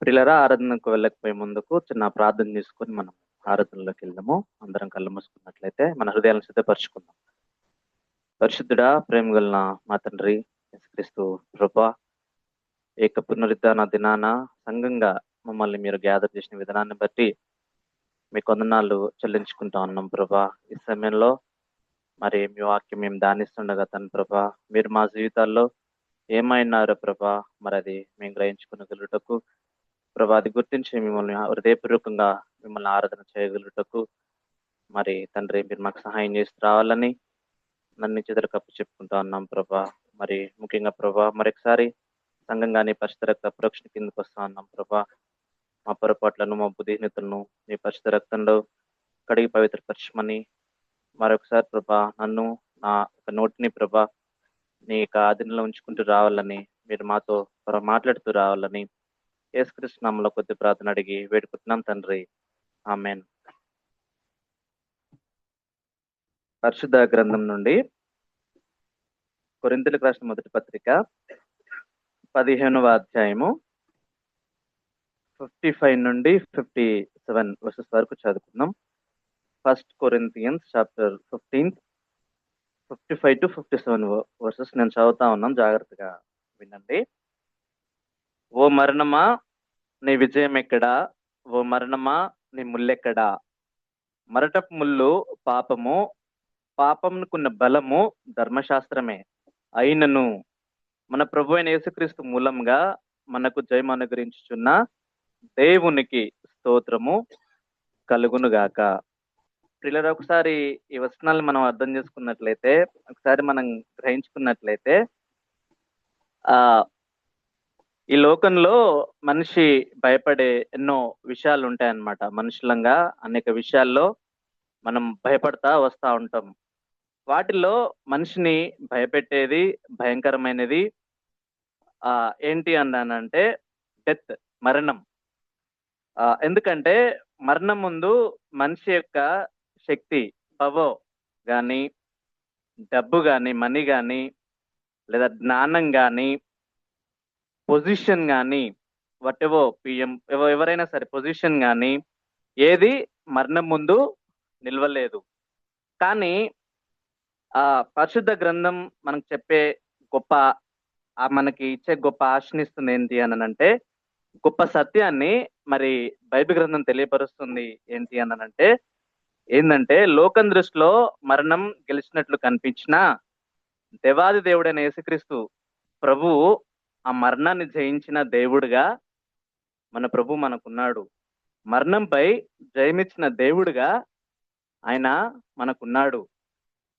ప్రియులారా, ఆరాధనకు వెళ్ళకపోయే ముందుకు చిన్న ప్రార్థన చేసుకొని మనం ఆరాధనలోకి వెళ్దాము. అందరం కళ్ళు మూసుకున్నట్లయితే మన హృదయాలను సిద్ధపరచుకుందాం. పరిశుద్ధుడా, ప్రేమ గలన మా తండ్రి యేసుక్రీస్తు కృప, ఏక పునరుద్ధాన దినాన సంఘంగా మమ్మల్ని మీరు గ్యాదర్ చేసిన విధానాన్ని బట్టి మీ వందనాలు చెల్లించుకుంటా ఉన్నాం ప్రభా. ఈ సమయంలో మరి మీ వాక్యం మేము ధ్యానిస్తుండగా ప్రభా, మీరు మా జీవితాల్లో ఏమైనారో ప్రభా, మరి అది మేము గ్రహించుకునగలుగుటకు ప్రభా, అది గుర్తించి మిమ్మల్ని హృదయపూర్వకంగా మిమ్మల్ని ఆరాధన చేయగలుగుటకు మరి తండ్రి మీరు మాకు సహాయం చేసి రావాలని నన్ను చేతులు కప్పు చెప్పుకుంటా ఉన్నాం ప్రభా. మరి ముఖ్యంగా ప్రభా, మరొకసారి సంఘంగానే పరిశుద్ధ రక్త ప్రోక్షణ కిందకు వస్తా ఉన్నాం ప్రభా. మా పొరపాట్లను, మా బుద్ధిహీనతలను నీ పరిశుద్ధ రక్తంలో కడిగి పవిత్రపరచమని మరొకసారి ప్రభా నన్ను నా నోటిని ప్రభా నీ యొక్క ఆధీనంలో ఉంచుకుంటూ రావాలని, మీరు మాతో మాట్లాడుతూ రావాలని యేసుక్రీస్తు నామములో కొద్ది ప్రార్థన అడిగి వేడుకుంటున్నాం తండ్రి, ఆమేన్. పరిశుద్ధ గ్రంథం నుండి కొరింథీయులకు రాసిన మొదటి పత్రిక 15వ అధ్యాయము 55 నుండి 57 వర్సెస్ వరకు చదువుకుందాం. First Corinthians chapter 15 55 to 57 versus నేను చదువుతా ఉన్నాం, జాగ్రత్తగా వినండి. ఓ మరణమా నీ విజయం ఎక్కడా? ఓ మరణమా నీ ముల్లెక్కడా? మరటపు ముళ్ళు పాపము, పాపమునకున్న బలము ధర్మశాస్త్రమే. అయినను మన ప్రభు అయిన యేసుక్రీస్తు మూలంగా మనకు జయము అనుగ్రహించుచున్న దేవునికి స్తోత్రము కలుగునుగాక. పిల్లలు, ఒకసారి ఈ వచనాలను మనం అర్థం చేసుకున్నట్లయితే, ఒకసారి మనం గ్రహించుకున్నట్లయితే, ఈ లోకంలో మనిషి భయపడే ఎన్నో విషయాలు ఉంటాయన్నమాట. మనుషులంగా అనేక విషయాల్లో మనం భయపడతా వస్తూ ఉంటాం. వాటిల్లో మనిషిని భయపెట్టేది, భయంకరమైనది ఏంటి అన్నానంటే డెత్, మరణం. ఎందుకంటే మరణం ముందు మనిషి యొక్క శక్తి, పవర్ కానీ, డబ్బు కానీ, మనీ కానీ, లేదా జ్ఞానం కానీ, పొజిషన్ కానీ, వాటెవో పిఎం ఎవరైనా సరే పొజిషన్ కానీ ఏది మరణం ముందు నిల్వలేదు. కానీ పరిశుద్ధ గ్రంథం మనకు చెప్పే గొప్ప, మనకి ఇచ్చే గొప్ప ఆశనిస్తుంది ఏంటి అనంటే, గొప్ప సత్యాన్ని మరి బైబిల్ గ్రంథం తెలియపరుస్తుంది. ఏంటి అనంటే, ఏంటంటే లోకం దృష్టిలో మరణం గెలిచినట్లు కనిపించినా దేవాది దేవుడైన యేసుక్రీస్తు ప్రభువు ఆ మరణాన్ని జయించిన దేవుడుగా మన ప్రభు మనకున్నాడు. మరణంపై జయమిచ్చిన దేవుడుగా ఆయన మనకున్నాడు.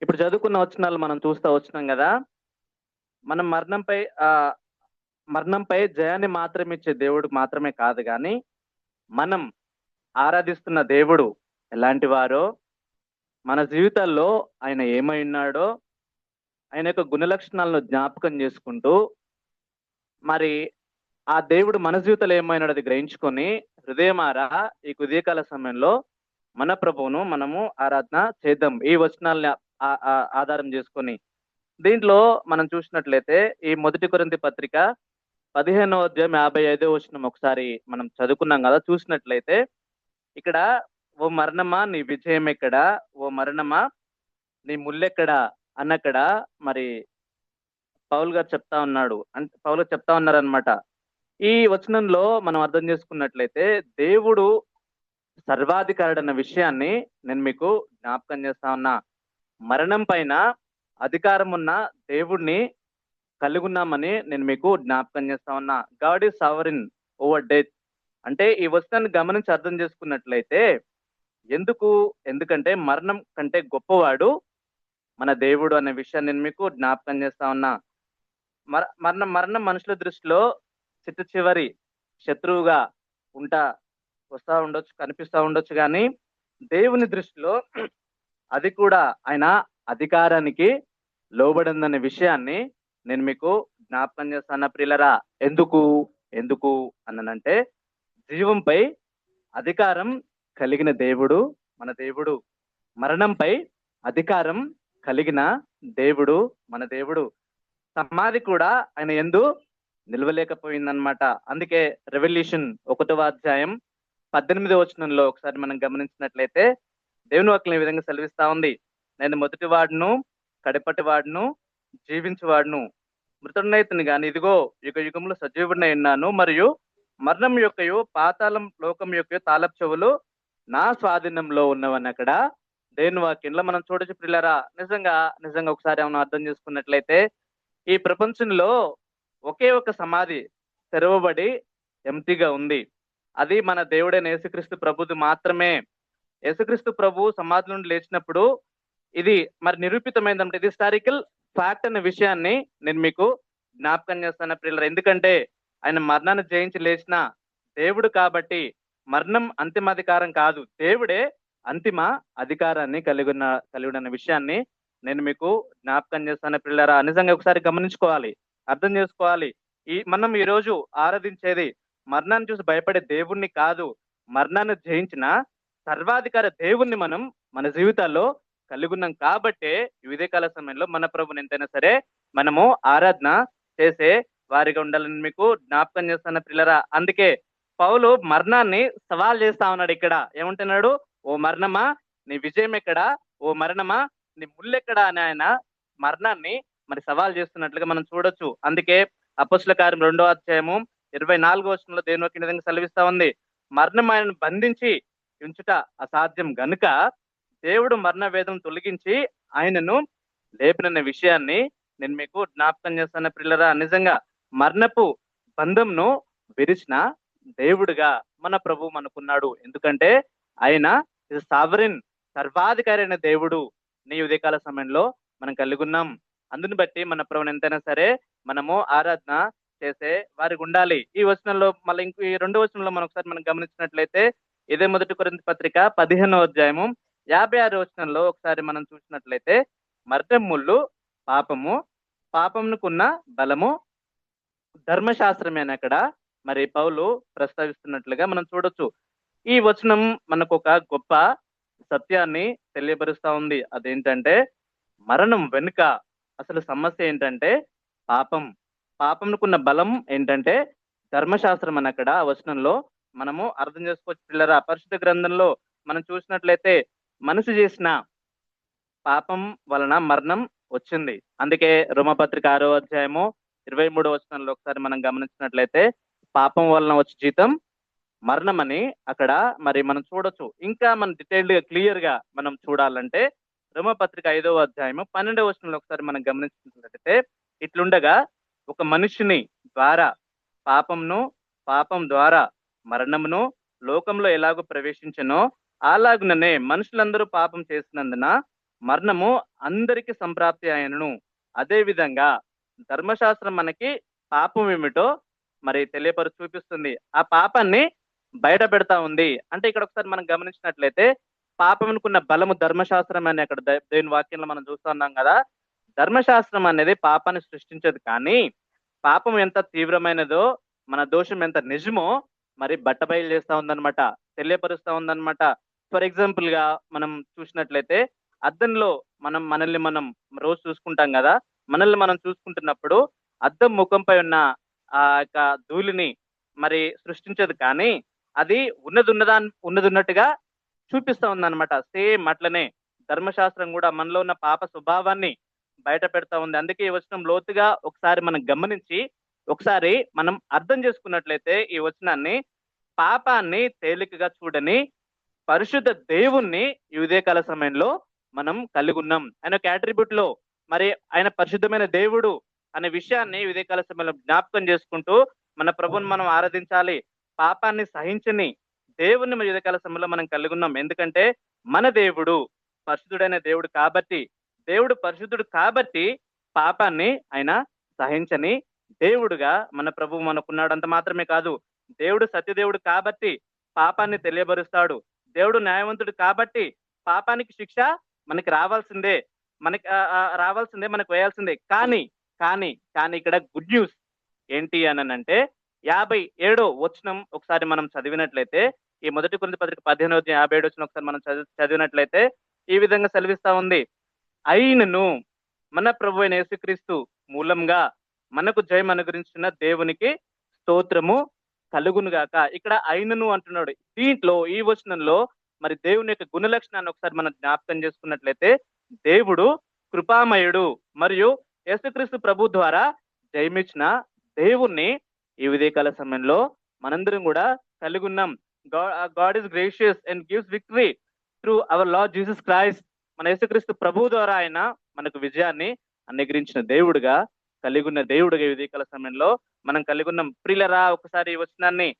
ఇప్పుడు చదువుకున్న వచనాలు మనం చూస్తూ వచ్చినాం కదా. మనం మరణంపై జయాన్ని మాత్రమే ఇచ్చే దేవుడు మాత్రమే కాదు, కానీ మనం ఆరాధిస్తున్న దేవుడు ఎలాంటి వారో, మన జీవితాల్లో ఆయన ఏమై ఉన్నాడో, ఆయన యొక్క గుణలక్షణాలను జ్ఞాపకం చేసుకుంటూ మరి ఆ దేవుడు మన జీవితంలో ఏమైనాడు అది గ్రహించుకొని హృదయమారా ఈ ఉదయకాల సమయంలో మన ప్రభువును మనము ఆరాధన చేద్దాం, ఈ వచనాలని ఆధారం చేసుకొని. దీంట్లో మనం చూసినట్లయితే ఈ మొదటి కొరింథీ పత్రిక 15వ అధ్యాయం 55వ వచనం ఒకసారి మనం చదువుకున్నాం కదా. చూసినట్లయితే ఇక్కడ ఓ మరణమా నీ విజయం ఎక్కడా, ఓ మరణమా నీ ముల్లెక్కడా అన్నక్కడ మరి పౌలు గారు చెప్తా ఉన్నాడు, అంటే పౌలు చెప్తా ఉన్నారనమాట. ఈ వచనంలో మనం అర్థం చేసుకున్నట్లయితే దేవుడు సర్వాధికారుడు అన్న విషయాన్ని నేను మీకు జ్ఞాపకం చేస్తా ఉన్నా. మరణం పైన అధికారం ఉన్న దేవుడిని కలిగి ఉన్నామని నేను మీకు జ్ఞాపకం చేస్తా ఉన్నా. God is sovereign over death అంటే ఈ వచనాన్ని గమనించి అర్థం చేసుకున్నట్లయితే ఎందుకంటే మరణం కంటే గొప్పవాడు మన దేవుడు అనే విషయాన్ని నేను మీకు జ్ఞాపకం చేస్తా ఉన్నా. మరణం మనుషుల దృష్టిలో చిట్ట చివరి శత్రువుగా వస్తా ఉండొచ్చు, కనిపిస్తా ఉండొచ్చు, కానీ దేవుని దృష్టిలో అది కూడా ఆయన అధికారానికి లోబడిందనే విషయాన్ని నేను మీకు జ్ఞాపకం చేస్తాను ప్రియులరా. ఎందుకు అనంటే, జీవంపై అధికారం కలిగిన దేవుడు మన దేవుడు, మరణంపై అధికారం కలిగిన దేవుడు మన దేవుడు. సమాధి కూడా ఆయన యందు నిలవలేకపోయిందనమాట. అందుకే రెవల్యూషన్ 1వ అధ్యాయం 18వ వచనంలో ఒకసారి మనం గమనించినట్లయితే దేవుని వాక్యం ఈ విధంగా సెలవిస్తా ఉంది. నేను మొదటి వాడును, కడపటి వాడును, జీవించువాడును, మృతుడనైతిని గాని ఇదిగో యుగ యుగములు సజీవుడినై ఉన్నాను, మరియు మరణం యొక్కయు పాతాళం లోకం యొక్క తాళపు చెవులు నా స్వాధీనంలో ఉన్నవని అక్కడ దేవుని వాక్యంలో మనం చూడొచ్చు పిల్లరా. నిజంగా నిజంగా ఒకసారి మనం అర్థం చేసుకున్నట్లయితే ఈ ప్రపంచంలో ఒకే ఒక సమాధి తెరవబడి ఎంప్టీగా ఉంది. అది మన దేవుడైన యేసుక్రీస్తు ప్రభుది మాత్రమే. యేసుక్రీస్తు ప్రభు సమాధి నుండి లేచినప్పుడు ఇది మరి నిరూపితమైందంటే ఇది హిస్టారికల్ ఫ్యాక్ట్ అనే విషయాన్ని నేను మీకు జ్ఞాపకం చేస్తాను పిల్లలు. ఎందుకంటే ఆయన మరణాన్ని జయించి లేచిన దేవుడు కాబట్టి మరణం అంతిమ అధికారం కాదు, దేవుడే అంతిమ అధికారాన్ని కలిగిన విషయాన్ని నేను మీకు జ్ఞాపకం చేస్తాను పిల్లరా. నిజంగా ఒకసారి గమనించుకోవాలి, అర్థం చేసుకోవాలి. మనం ఈ రోజు ఆరాధించేది మరణాన్ని చూసి భయపడే దేవుణ్ణి కాదు, మరణాన్ని జయించిన సర్వాధికార దేవుణ్ణి మనం మన జీవితాల్లో కలిగి ఉన్నాం. కాబట్టే ఈ ఉదయకాల సమయంలో మన ప్రభుని ఎంతైనా సరే మనము ఆరాధన చేసే వారిగా ఉండాలని మీకు జ్ఞాపకం చేస్తున్న పిల్లరా. అందుకే పౌలు మరణాన్ని సవాల్ చేస్తా ఉన్నాడు. ఇక్కడ ఏమంటున్నాడు? ఓ మరణమా నీ విజయం ఎక్కడా, ఓ మరణమా నీ ముళ్ళెక్కడా అని ఆయన మరణాన్ని మరి సవాల్ చేస్తున్నట్లుగా మనం చూడొచ్చు. అందుకే అపొస్తలుల కార్యం 2వ అధ్యాయము 24వ వచనంలో దేవుని వాక్యం ఈ విధంగా సెలవిస్తా ఉంది. మరణం ఆయనను బంధించి ఉంచుట అసాధ్యం గనుక దేవుడు మరణ వేదం తొలగించి ఆయనను లేపినన్న విషయాన్ని నేను మీకు జ్ఞాపకం చేస్తాను పిల్లరా. నిజంగా మరణపు బంధంను విరిచిన దేవుడుగా మన ప్రభు మనకున్నాడు. ఎందుకంటే ఆయన సావరిన్ సర్వాధికారి అయిన దేవుడు నీ ఉదయకాల సమయంలో మనం కలిగి ఉన్నాం. అందుని బట్టి మన ప్రభుని ఎంతైనా సరే మనము ఆరాధన చేసే వారికి ఉండాలి. ఈ వచనంలో మళ్ళీ ఇంకో ఈ 2వ వచనంలో మనం ఒకసారి మనం గమనించినట్లయితే ఇదే 1 కొరింథీ పత్రిక 15వ అధ్యాయము 56వ వచనంలో ఒకసారి మనం చూసినట్లయితే మరణం ముళ్ళు పాపము, పాపమునకున్న బలము ధర్మశాస్త్రమే అని అక్కడ మరి పౌలు ప్రస్తావిస్తున్నట్లుగా మనం చూడొచ్చు. ఈ వచనం మనకు ఒక గొప్ప సత్యాన్ని తెలియపరుస్తా ఉంది. అదేంటంటే మరణం వెనుక అసలు సమస్య ఏంటంటే పాపం, పాపంకున్న బలం ఏంటంటే ధర్మశాస్త్రం అని అక్కడ వచనంలో మనము అర్థం చేసుకోవచ్చు పిల్లరా. పరిశుద్ధ గ్రంథంలో మనం చూసినట్లయితే మనిషి చేసిన పాపం వలన మరణం వచ్చింది. అందుకే రోమపత్రిక 6వ అధ్యాయము 23వ వచనంలో ఒకసారి మనం గమనించినట్లయితే పాపం వలన వచ్చే జీతం మరణం అని అక్కడ మరి మనం చూడొచ్చు. ఇంకా మనం డీటెయిల్డ్ గా క్లియర్ గా మనం చూడాలంటే రోమపత్రిక 5వ అధ్యాయము 12వ వచనంలో ఒకసారి మనం గమనించినట్లయితే ఇట్లుండగా ఒక మనుషుని ద్వారా పాపం ద్వారా మరణమును లోకంలో ఎలాగో ప్రవేశించనో అలాగుననే మనుషులందరూ పాపం చేసినందున మరణము అందరికి సంప్రాప్తి అయినను. అదే విధంగా ధర్మశాస్త్రం మనకి పాపం ఏమిటో మరి చూపిస్తుంది, ఆ పాపాన్ని బయట పెడతా ఉంది. అంటే ఇక్కడ ఒకసారి మనం గమనించినట్లయితే పాపమునుకున్న బలము ధర్మశాస్త్రం అని అక్కడ దేవుని వాక్యంలో మనం చూస్తున్నాం కదా. ధర్మశాస్త్రం అనేది పాపాన్ని సృష్టించదు, కానీ పాపం ఎంత తీవ్రమైనదో మన దోషం ఎంత నిజమో మరి బట్టబయలు చేస్తా ఉందన్నమాట, తెలియపరుస్తా ఉందన్నమాట. ఫర్ ఎగ్జాంపుల్ గా మనం చూసినట్లయితే అద్దంలో మనల్ని మనం రోజు చూసుకుంటాం కదా. మనల్ని మనం చూసుకుంటున్నప్పుడు అద్దం ముఖంపై ఉన్న ఆ యొక్క ధూళిని మరి సృష్టించదు, కానీ అది ఉన్నట్టుగా చూపిస్తా ఉందన్నమాట. సేమ్ అట్లనే ధర్మశాస్త్రం కూడా మనలో ఉన్న పాప స్వభావాన్ని బయట పెడతా ఉంది. అందుకే ఈ వచనం లోతుగా ఒకసారి మనం గమనించి ఒకసారి మనం అర్థం చేసుకున్నట్లయితే ఈ వచనాన్ని పాపాన్ని తేలికగా చూడని పరిశుద్ధ దేవుణ్ణి ఈ ఉదయకాల సమయంలో మనం కలిగి ఉన్నాం. ఆయన ఒక అట్రిబ్యూట్ లో మరి ఆయన పరిశుద్ధమైన దేవుడు అనే విషయాన్ని ఉదయకాల సమయంలో జ్ఞాపకం చేసుకుంటూ మన ప్రభుని మనం ఆరాధించాలి. పాపాన్ని సహించని దేవుణ్ణి మన ఉదయకాల సమయంలో మనం కలిగి ఉన్నాం. ఎందుకంటే మన దేవుడు పరిశుద్ధుడైన దేవుడు కాబట్టి, దేవుడు పరిశుద్ధుడు కాబట్టి పాపాన్ని ఆయన సహించని దేవుడుగా మన ప్రభువు మనకున్నాడు. అంత మాత్రమే కాదు, దేవుడు సత్యదేవుడు కాబట్టి పాపాన్ని తెలియబరుస్తాడు. దేవుడు న్యాయవంతుడు కాబట్టి పాపానికి శిక్ష మనకి రావాల్సిందే, మనకు వేయాల్సిందే. కానీ కానీ కానీ ఇక్కడ గుడ్ న్యూస్ ఏంటి అని అంటే 57వ వచనం ఒకసారి మనం చదివినట్లయితే ఈ 1 కొరింథీ పత్రిక 15వ అధ్యాయం 57వ వచనం ఒకసారి మనం చదివినట్లయితే ఈ విధంగా సెలవిస్తా ఉంది. అయినను మన ప్రభు అయిన యేసుక్రీస్తు మూలంగా మనకు జయం అనుగ్రహించిన దేవునికి స్తోత్రము కలుగును గాక. ఇక్కడ అయినను అంటున్నాడు. దీంట్లో ఈ వచనంలో మరి దేవుని యొక్క గుణ లక్షణాన్ని ఒకసారి మనం జ్ఞాపకం చేసుకున్నట్లయితే, దేవుడు కృపామయుడు మరియు యేసుక్రీస్తు ప్రభు ద్వారా జయమిచ్చిన దేవుణ్ణి ఈ ఉదయకాల సమయంలో మనందరం కూడా కలిగి ఉన్నాం. God is gracious and gives victory through our Lord Jesus Christ. మన యేసుక్రీస్తు ప్రభు ద్వారా ఆయన మనకు విజయాన్ని అనుగ్రహించిన దేవుడుగా కలిగి ఉన్న దేవుడుగా ఈ ఉదయకాల సమయంలో మనం కలిగి ఉన్నాం. ప్రియులరా, ఒకసారి ఈ వచనాన్ని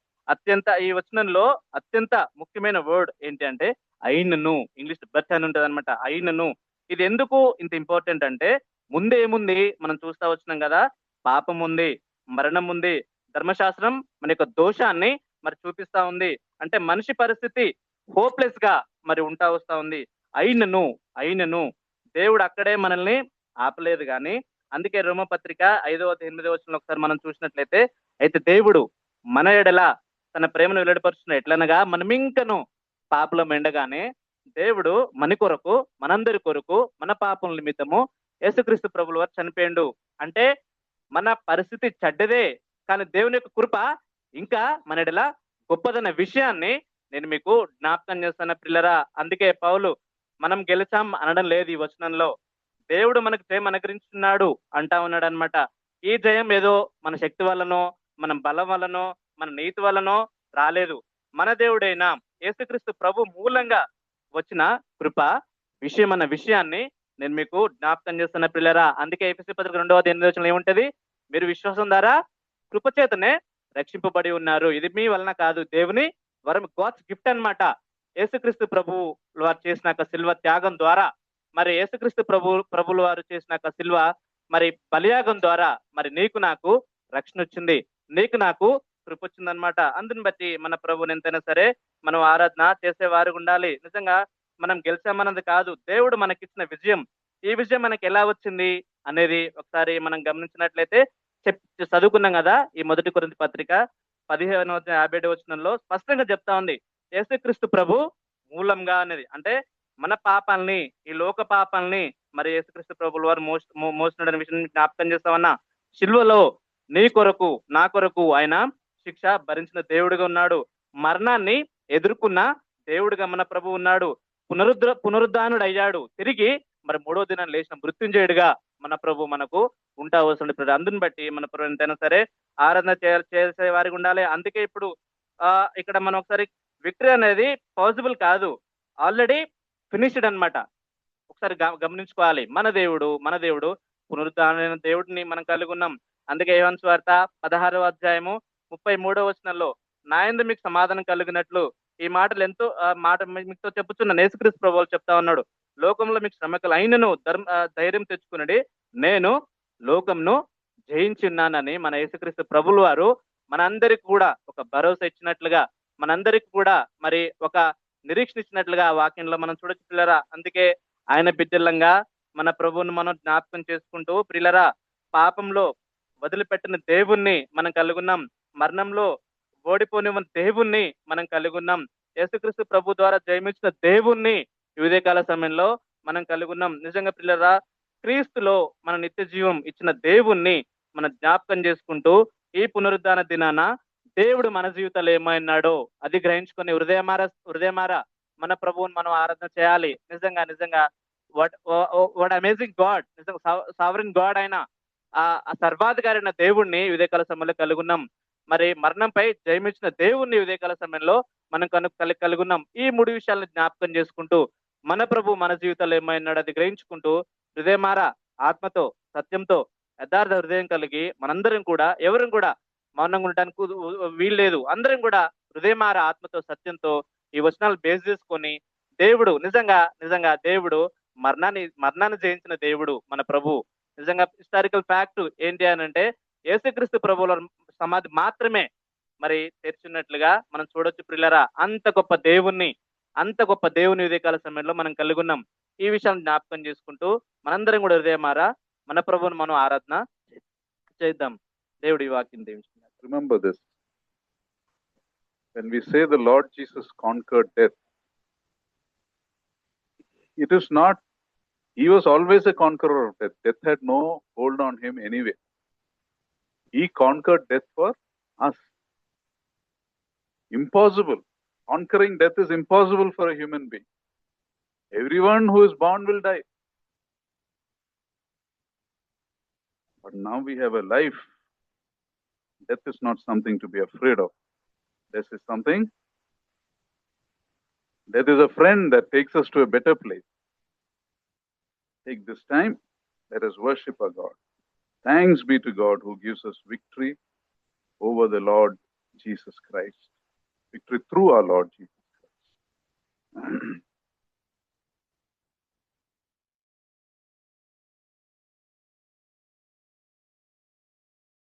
ఈ వచనంలో అత్యంత ముఖ్యమైన వర్డ్ ఏంటి అంటే అయినను. ఇంగ్లీష్ బట్ అని ఉంటుంది అనమాట. అయినను ఇది ఎందుకు ఇంత ఇంపార్టెంట్ అంటే, ముందే ఏముంది మనం చూస్తా వచ్చినాం కదా, పాపం ఉంది, మరణం ఉంది, ధర్మశాస్త్రం మన యొక్క దోషాన్ని మరి చూపిస్తా ఉంది. అంటే మనిషి పరిస్థితి హోప్లెస్ గా మరి ఉంటా వస్తా ఉంది. అయినను దేవుడు అక్కడే మనల్ని ఆపలేదు కానీ, అందుకే రోమపత్రిక 5-8 వచనంలో ఒకసారి మనం చూసినట్లయితే, అయితే దేవుడు మన ఎడల తన ప్రేమను వెల్లడిపరుచున్న ఎట్లనగా మనమింకను పాపలం ఎండగానే దేవుడు మన కొరకు, మనందరి కొరకు, మన పాపం నిమిత్తము యేసుక్రీస్తు ప్రభుల వారు చనిపోయిండు. అంటే మన పరిస్థితి చెడ్డదే, కానీ దేవుని యొక్క కృప ఇంకా మన ఎడల గొప్పదన్న విషయాన్ని నేను మీకు జ్ఞాపకం చేస్తున్న పిల్లరా. అందుకే పౌలు మనం గెలిచాం అనడం లేదు ఈ వచనంలో. దేవుడు మనకు జయం అనుగ్రహించున్నాడు అంటా ఉన్నాడు అనమాట. ఈ జయం ఏదో మన శక్తి వల్లనో, మన బలం వల్లనో, మన నీతి వల్లనో రాలేదు. మన దేవుడైన యేసుక్రీస్తు ప్రభు మూలంగా వచ్చిన కృప విషయం అన్న విషయాన్ని నేను మీకు జ్ఞాపకం చేస్తున్న పిల్లరా. అందుకే ఎఫెసీ పత్రిక 2:8 ఏముంటది, మీరు విశ్వాసం ద్వారా కృపచేతనే రక్షింపబడి ఉన్నారు, ఇది మీ వలన కాదు, దేవుని వరం, గాడ్స్ గిఫ్ట్ అన్నమాట. యేసుక్రీస్తు ప్రభు వారు చేసిన శిల్వ త్యాగం ద్వారా, మరి యేసుక్రీస్తు ప్రభుల వారు చేసిన శిల్వ మరి బలియాగం ద్వారా మరి నీకు నాకు రక్షణ వచ్చింది, నీకు నాకు కృప వచ్చిందనమాట. అందుని బట్టి మన ప్రభుని ఎంతైనా సరే మనం ఆరాధన చేసేవారు ఉండాలి. నిజంగా మనం గెలిచామన్నది కాదు, దేవుడు మనకిచ్చిన విజయం. ఈ విజయం మనకి ఎలా వచ్చింది అనేది ఒకసారి మనం గమనించినట్లయితే చదువుకున్నాం కదా, ఈ 1 కొరింథీ పత్రిక 15:57 వచనంలో స్పష్టంగా చెప్తా ఉంది, యేసుక్రీస్తు ప్రభు మూలంగా అనేది. అంటే మన పాపాలని, ఈ లోక పాపాలని మరి యేసుక్రీస్తు ప్రభుల వారు మోసినాడనే విషయం జ్ఞాపకం చేస్తామన్నా. శిల్వలో నీ కొరకు, నా కొరకు ఆయన శిక్ష భరించిన దేవుడిగా ఉన్నాడు. మరణాన్ని ఎదుర్కొన్న దేవుడిగా మన ప్రభు ఉన్నాడు. పునరుద్ధానుడు అయ్యాడు. తిరిగి మరి 3వ దినం లేచిన మృత్యుంజయుడిగా మన ప్రభు మనకు ఉంటా వస్తుంది. అందుని బట్టి మన ప్రభు ఎంతైనా సరే ఆరాధన చేసే వారికి ఉండాలి. అందుకే ఇప్పుడు ఇక్కడ మనం ఒకసారి విక్టరీ అనేది పాసిబుల్ కాదు, ఆల్రెడీ ఫినిష్డ్ అన్నమాట. ఒకసారి గమనించుకోవాలి. మన దేవుడు పునరుద్ధానమైన దేవుడిని మనం కలిగి ఉన్నాం. అందుకే యోహాను సువార్త 16వ అధ్యాయము 33వ వచనంలో, నా యందు మీకు సమాధానం కలిగినట్లు ఈ మాటలు ఎంతో మాట మీతో చెప్పుచున్న యేసుక్రీస్తు ప్రభువు చెప్తా ఉన్నాడు, లోకంలో మీకు శ్రమకలు అయినను ధైర్యం తెచ్చుకునడి, నేను లోకంను జయించున్నానని మన యేసుక్రీస్తు ప్రభుల వారు మనందరికి కూడా ఒక భరోసా ఇచ్చినట్లుగా, మనందరికి కూడా మరి ఒక నిరీక్షణ ఇచ్చినట్లుగా ఆ వాక్యంలో మనం చూడొచ్చు పిల్లరా. అందుకే ఆయన బిడ్డలంగా మన ప్రభువును మనం జ్ఞాపకం చేసుకుంటూ, ప్రియులరా, పాపంలో వదిలిపెట్టిన దేవుణ్ణి మనం కలుగున్నాం, మరణంలో ఓడిపోనివ్వని దేవుణ్ణి మనం కలుగున్నాం, యేసుక్రీస్తు ప్రభు ద్వారా జయమిచ్చిన దేవుణ్ణి ఈ ఉదయకాల సమయంలో మనం కలుగున్నాం. నిజంగా పిల్లరా, క్రీస్తులో మన నిత్య జీవం ఇచ్చిన దేవుణ్ణి మనం జ్ఞాపకం చేసుకుంటూ, ఈ పునరుద్ధాన దినాన దేవుడు మన జీవితాలు ఏమైనాడో అది గ్రహించుకొని హృదయమారా మన ప్రభువుని మనం ఆరాధన చేయాలి. నిజంగా వాట్ అమేజింగ్ గాడ్, నిజంగా సావరిన్ గాడ్ అయిన ఆ సర్వాధికారి అయిన దేవుణ్ణి ఉదయకాల సమయంలో కలుగున్నాం. మరి మరణంపై జయమిచ్చిన దేవుణ్ణి ఉదయకాల సమయంలో మనం కలుగున్నాం. ఈ 3 విషయాలను జ్ఞాపకం చేసుకుంటూ, మన ప్రభు మన జీవితాలు ఏమైనాడు అది గ్రహించుకుంటూ, హృదయమారా ఆత్మతో, సత్యంతో, యథార్థ హృదయం కలిగి మనందరం కూడా, ఎవరం కూడా మౌనంగా ఉండటానికి వీల్లేదు. అందరం కూడా హృదయమార ఆత్మతో, సత్యంతో ఈ వచనాలు బేస్ చేసుకొని, దేవుడు నిజంగా దేవుడు మరణాన్ని జయించిన దేవుడు మన ప్రభు. నిజంగా హిస్టారికల్ ఫ్యాక్ట్ ఏంటి అని అంటే, యేసుక్రీస్తు ప్రభువుల సమాధి మాత్రమే మరి తెరిచినట్లుగా మనం చూడొచ్చు ప్రియులరా. అంత గొప్ప దేవుని ఉదయకాల సమయంలో మనం కలుగున్నాం. ఈ విషయాన్ని జ్ఞాపకం చేసుకుంటూ మనందరం కూడా హృదయమారా మన ప్రభువుని మనం ఆరాధన చేద్దాం. దేవుడి వాక్యం దీవించుకున్నాడు. Remember this. When we say the Lord Jesus conquered death, it is not, he was always a conqueror of death. Death had no hold on him anyway. He conquered death for us. Impossible. Conquering death is impossible for a human being. Everyone who is born will die. But now we have a life. Death is not something to be afraid of. Death is something. Death is a friend that takes us to a better place. Take this time. Let us worship our God. Thanks be to God who gives us victory over the Lord Jesus Christ. Victory through our Lord Jesus Christ.